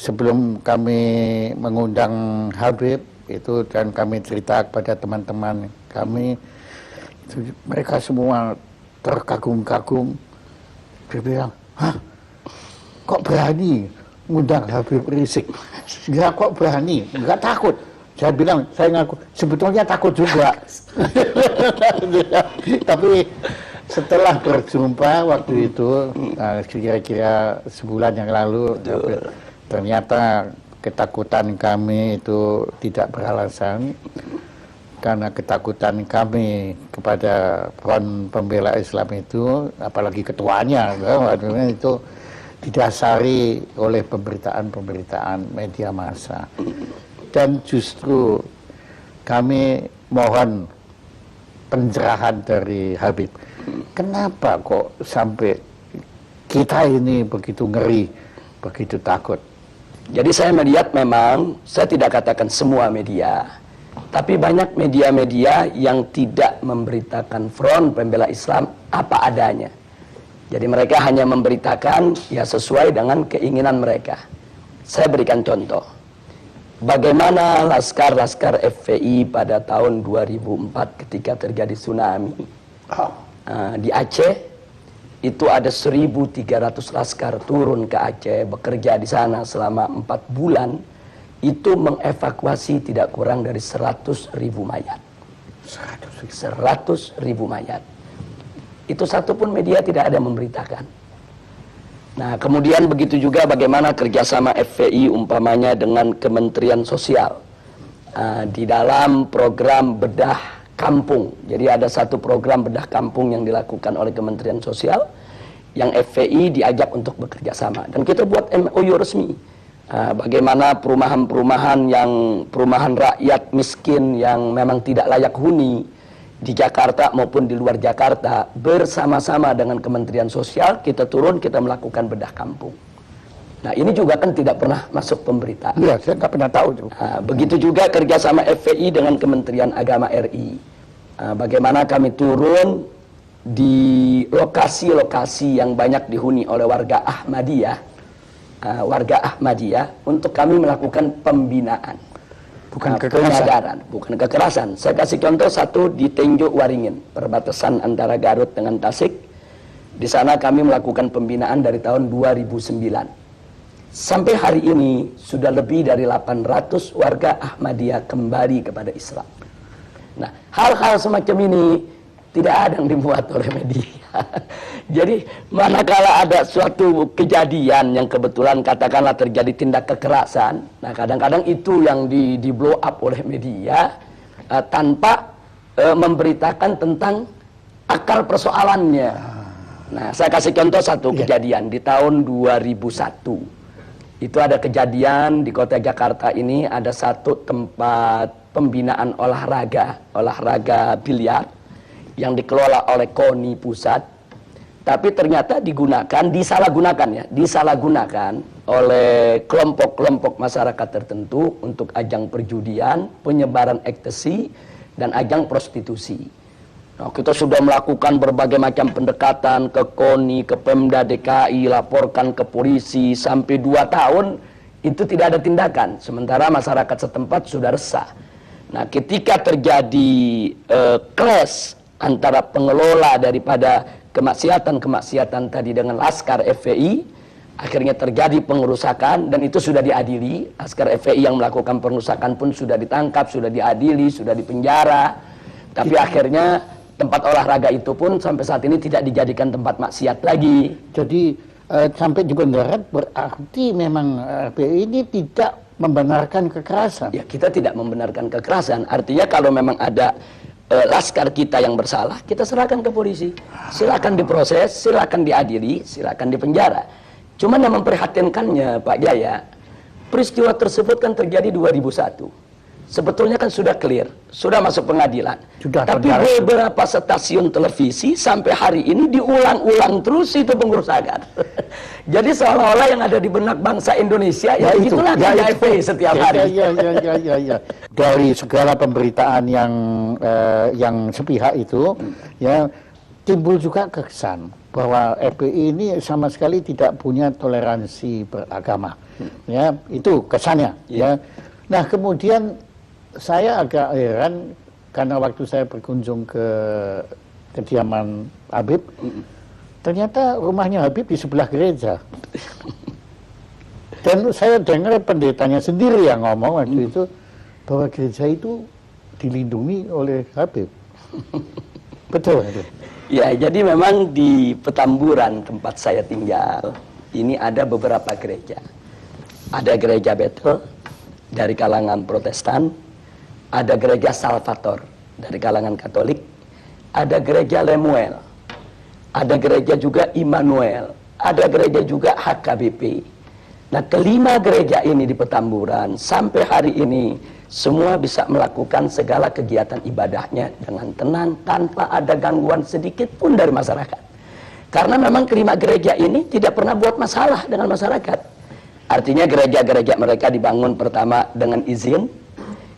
Sebelum kami mengundang Habib itu dan kami cerita kepada teman-teman kami, itu mereka semua terkagum-kagum. Dia bilang, hah, kok berani ngundang Habib Rizik? Ya kok berani, nggak takut. Saya bilang, saya ngaku, sebetulnya takut juga. Tapi setelah berjumpa waktu itu, kira-kira sebulan yang lalu, ternyata ketakutan kami itu tidak beralasan. Karena ketakutan kami kepada Front Pembela Islam itu, apalagi ketuanya, itu didasari oleh pemberitaan-pemberitaan media massa. Dan justru kami mohon pencerahan dari Habib. Kenapa kok sampai kita ini begitu ngeri, begitu takut? Jadi saya melihat memang, saya tidak katakan semua media, tapi banyak media-media yang tidak memberitakan Front Pembela Islam apa adanya. Jadi mereka hanya memberitakan ya sesuai dengan keinginan mereka. Saya berikan contoh. Bagaimana laskar-laskar FPI pada tahun 2004 ketika terjadi tsunami di Aceh, itu ada 1.300 laskar turun ke Aceh, bekerja di sana selama 4 bulan, itu mengevakuasi tidak kurang dari 100.000 mayat. 100.000 mayat. Itu satu pun media tidak ada memberitakan. Nah, kemudian begitu juga bagaimana kerjasama FPI umpamanya dengan Kementerian Sosial di dalam program bedah kampung. Jadi ada satu program bedah kampung yang dilakukan oleh Kementerian Sosial yang FPI diajak untuk bekerja sama. Dan kita buat MOU resmi. Bagaimana perumahan-perumahan rakyat miskin yang memang tidak layak huni di Jakarta maupun di luar Jakarta, bersama-sama dengan Kementerian Sosial kita turun, kita melakukan bedah kampung. Nah, ini juga kan tidak pernah masuk pemberitaan. Iya, saya nggak pernah tahu. Begitu juga kerjasama FPI dengan Kementerian Agama RI. Bagaimana kami turun di lokasi-lokasi yang banyak dihuni oleh warga Ahmadiyah, untuk kami melakukan pembinaan. Bukan kekerasan. Bukan kekerasan. Saya kasih contoh satu di Tenjo Waringin, perbatasan antara Garut dengan Tasik. Di sana kami melakukan pembinaan dari tahun 2009. Sampai hari ini sudah lebih dari 800 warga Ahmadiyah kembali kepada Islam. Nah, hal-hal semacam ini tidak ada yang dimuat oleh media. Jadi manakala ada suatu kejadian yang kebetulan katakanlah terjadi tindak kekerasan, nah kadang-kadang itu yang di blow up oleh media tanpa memberitakan tentang akar persoalannya. Nah, saya kasih contoh satu kejadian di tahun 2001. Itu ada kejadian di kota Jakarta ini, ada satu tempat pembinaan olahraga biliar yang dikelola oleh KONI pusat, tapi ternyata disalahgunakan oleh kelompok-kelompok masyarakat tertentu untuk ajang perjudian, penyebaran ekstasi, dan ajang prostitusi. Nah, kita sudah melakukan berbagai macam pendekatan ke KONI, ke Pemda DKI, laporkan ke polisi, sampai 2 tahun itu tidak ada tindakan, sementara masyarakat setempat sudah resah. Nah, ketika terjadi clash antara pengelola daripada kemaksiatan tadi dengan laskar FPI, akhirnya terjadi pengerusakan, dan itu sudah diadili. Laskar FPI yang melakukan pengerusakan pun sudah ditangkap, sudah diadili, sudah dipenjara. Tapi akhirnya tempat olahraga itu pun sampai saat ini tidak dijadikan tempat maksiat lagi. Jadi sampai di Bundaran berarti memang FPI ini tidak membenarkan kekerasan. Ya, kita tidak membenarkan kekerasan. Artinya kalau memang ada laskar kita yang bersalah, kita serahkan ke polisi. Silakan diproses, silakan diadili, silakan dipenjara. Cuman yang memprihatinkannya, Pak Jaya, peristiwa tersebut kan terjadi 2001. Sebetulnya kan sudah clear, sudah masuk pengadilan. Tapi beberapa stasiun televisi sampai hari ini diulang-ulang terus itu pengerusakan. Jadi seolah-olah yang ada di benak bangsa Indonesia ya itulah KJP setiap hari. Ya. Dari segala pemberitaan yang sepihak itu, ya timbul juga kesan bahwa FPI ini sama sekali tidak punya toleransi beragama. Ya, itu kesannya. Ya. Nah, kemudian saya agak heran karena waktu saya berkunjung ke kediaman Habib, ternyata rumahnya Habib di sebelah gereja. Dan saya dengar pendetanya sendiri yang ngomong waktu itu bahwa gereja itu dilindungi oleh Habib. Betul itu. Ya, jadi memang di Petamburan tempat saya tinggal, ini ada beberapa gereja. Ada gereja Bethel dari kalangan Protestan, ada gereja Salvator dari kalangan Katolik, ada gereja Lemuel, ada gereja juga Immanuel, ada gereja juga HKBP. Nah, kelima gereja ini di Petamburan sampai hari ini semua bisa melakukan segala kegiatan ibadahnya dengan tenang tanpa ada gangguan sedikit pun dari masyarakat. Karena memang kelima gereja ini tidak pernah buat masalah dengan masyarakat. Artinya gereja-gereja mereka dibangun pertama dengan izin.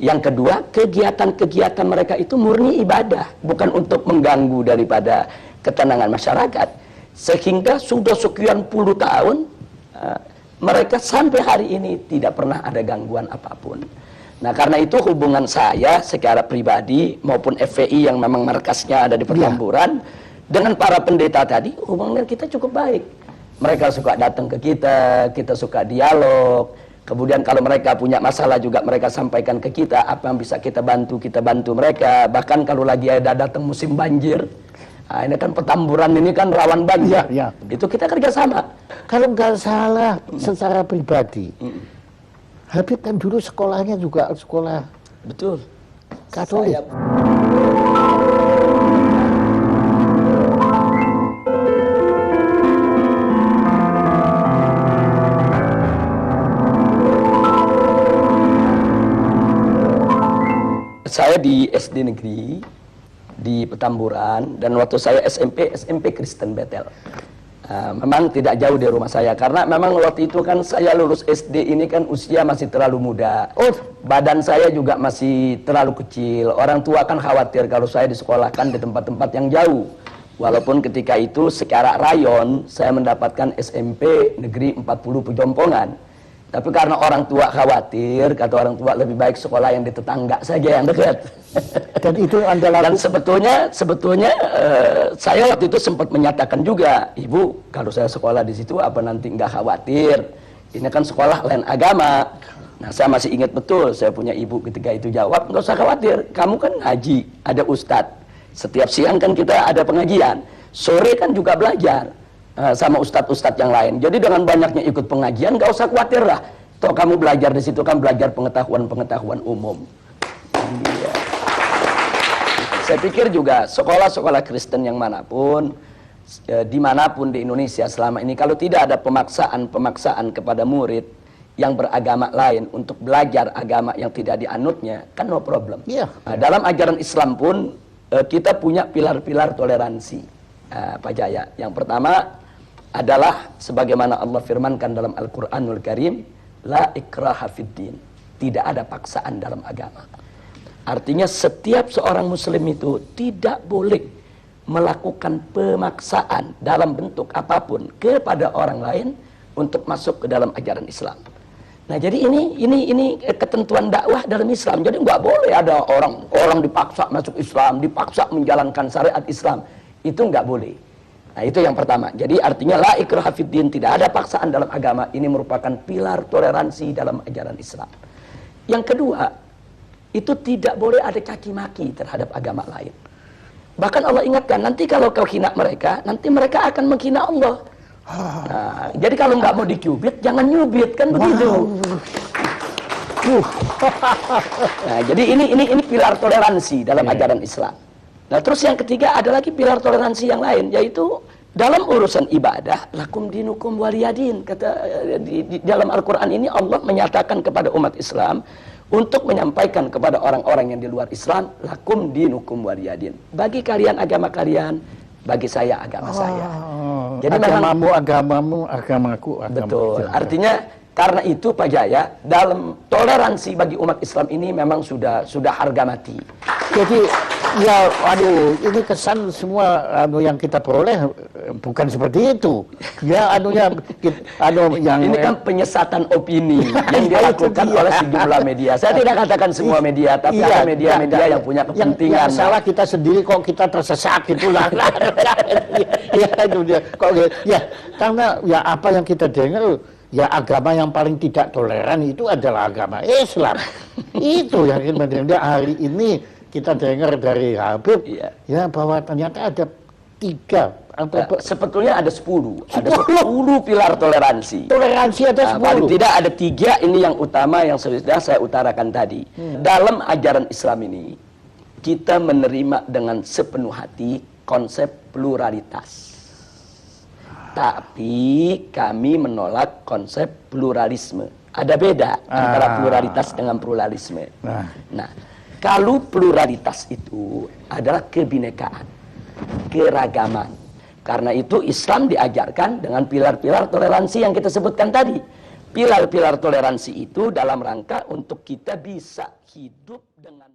Yang kedua, kegiatan-kegiatan mereka itu murni ibadah, bukan untuk mengganggu daripada ketenangan masyarakat. Sehingga sudah sekian puluh tahun mereka sampai hari ini tidak pernah ada gangguan apapun. Nah, karena itu hubungan saya secara pribadi maupun FPI yang memang markasnya ada di Petamburan dengan para pendeta tadi, hubungan kita cukup baik. Mereka suka datang ke kita suka dialog. Kemudian kalau mereka punya masalah juga mereka sampaikan ke kita, apa yang bisa kita bantu mereka. Bahkan kalau lagi ada datang musim banjir, nah ini kan Petamburan ini kan rawan banjir. Itu kita kerjasama. Kalau nggak salah secara pribadi, Habib kan dulu sekolahnya juga sekolah betul Katolik. Saya di SD negeri di Petamburan dan waktu saya SMP Kristen Bethel. Memang tidak jauh dari rumah saya karena memang waktu itu kan saya lulus SD ini kan usia masih terlalu muda. Badan saya juga masih terlalu kecil. Orang tua kan khawatir kalau saya disekolahkan di tempat-tempat yang jauh. Walaupun ketika itu secara rayon saya mendapatkan SMP negeri 40 Pejompongan. Tapi karena orang tua khawatir, kata orang tua lebih baik sekolah yang di tetangga saja yang dekat. Dan itu Anda lakukan? Dan sebetulnya saya waktu itu sempat menyatakan juga, Ibu, kalau saya sekolah di situ apa nanti nggak khawatir? Ini kan sekolah lain agama. Nah, saya masih ingat betul, saya punya ibu ketika itu jawab, nggak usah khawatir, kamu kan ngaji, ada ustadz. Setiap siang kan kita ada pengajian, sore kan juga belajar sama ustadz-ustadz yang lain. Jadi dengan banyaknya ikut pengajian, nggak usah khawatir lah. Toh kamu belajar di situ kan belajar pengetahuan umum. Iya. Saya pikir juga sekolah-sekolah Kristen yang manapun, dimanapun di Indonesia selama ini, kalau tidak ada pemaksaan kepada murid yang beragama lain untuk belajar agama yang tidak dianutnya, kan no problem. Nah, dalam ajaran Islam pun kita punya pilar-pilar toleransi, Pak Jaya. Yang pertama adalah sebagaimana Allah firmankan dalam Al-Quranul Karim, la ikraha fiddin, tidak ada paksaan dalam agama. Artinya setiap seorang muslim itu tidak boleh melakukan pemaksaan dalam bentuk apapun kepada orang lain untuk masuk ke dalam ajaran Islam. Nah, jadi ini ketentuan dakwah dalam Islam. Jadi nggak boleh ada orang dipaksa masuk Islam, dipaksa menjalankan syariat Islam. Itu nggak boleh. Nah, itu yang pertama. Jadi artinya la ikraha fiddin, tidak ada paksaan dalam agama. Ini merupakan pilar toleransi dalam ajaran Islam. Yang kedua, itu tidak boleh ada caci maki terhadap agama lain. Bahkan Allah ingatkan, nanti kalau kau hina mereka, nanti mereka akan menghina Allah. Nah, jadi kalau nggak mau dicubit, jangan nyubit, kan begitu. Nah, jadi ini pilar toleransi dalam ajaran Islam. Nah, terus yang ketiga ada lagi pilar toleransi yang lain, yaitu dalam urusan ibadah, lakum dinukum waliyadin. Kata di dalam Al-Quran ini Allah menyatakan kepada umat Islam untuk menyampaikan kepada orang-orang yang di luar Islam, lakum dinukum waliyadin. Bagi kalian agama kalian, bagi saya agama saya. Jadi agamamu agamamu, agamaku agamaku. Betul. Artinya karena itu Pak Jaya, dalam toleransi bagi umat Islam ini memang sudah harga mati. Jadi Ya, aduh, ini kesan semua yang kita peroleh bukan seperti itu. Ya, yang ini kan penyesatan opini yang Ya, itu dilakukan dia. oleh sejumlah media. Saya tidak katakan semua media, tapi Iya, ada media-media yang punya kepentingan. Yang salah kita sendiri kok kita tersesat gitulah. Ya itu dia. Kok ya karena ya apa yang kita dengar ya agama yang paling tidak toleran itu adalah agama Islam. Itu yang sebenarnya hari ini kita dengar dari Habib Iya. ya bahwa ternyata ada 3 atau Sebetulnya ada 10. Ada 10 pilar toleransi. toleransi ada 10. Paling tidak ada 3, ini yang utama yang sudah saya utarakan tadi. Dalam ajaran Islam ini, kita menerima dengan sepenuh hati konsep pluralitas. Tapi kami menolak konsep pluralisme. Ada beda antara pluralitas dengan pluralisme. Nah, kalau pluralitas itu adalah kebinekaan, keragaman. Karena itu Islam diajarkan dengan pilar-pilar toleransi yang kita sebutkan tadi. Pilar-pilar toleransi itu dalam rangka untuk kita bisa hidup dengan